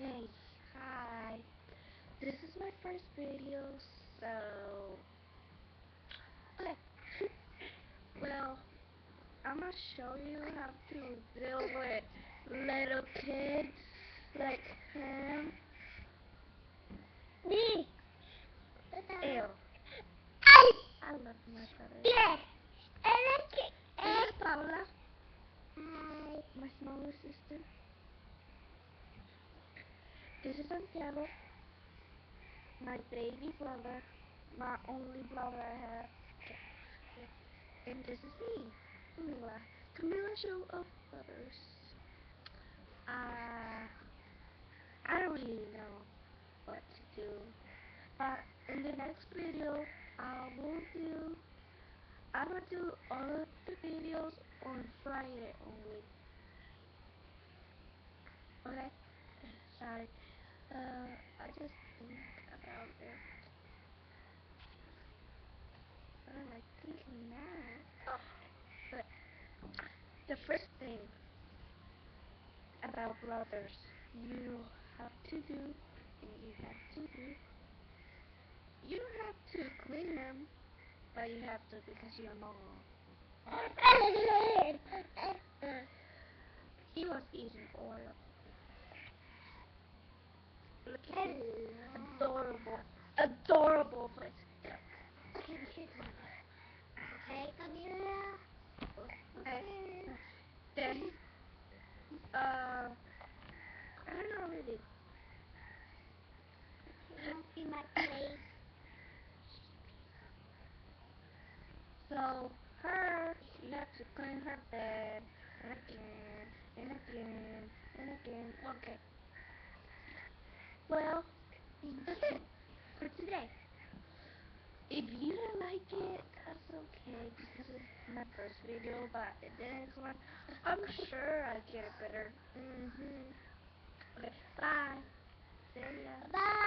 Okay, hi. This is my first video, so okay. Well, I'm gonna show you how to deal with little kids like him. Me. Ew. I. I love my brother. Yeah. I like it. This is Paula, Hi. my smaller sister. This is Santiago, my baby brother, my only brother I have. And this is me, Camila. Camila Show of Brothers. I don't really know what to do, but in the next video, I will do all of the videos on Friday only. Okay? Sorry. I just think about it. What am I thinking now? Oh, but the first thing about brothers you have to do, you don't have to clean them, but you have to because you're mom. He was eating oil. Look at him. Adorable. Adorable, but Okay, Camila. okay. Then, I don't know really. You must be my place. So, you have to clean her bed, and again, and again, and again. Okay. Well, that's it for today. If you don't like it, that's okay, because it's my first video, but the next one, I'm sure I'll get it better. Okay, bye. See ya. Bye.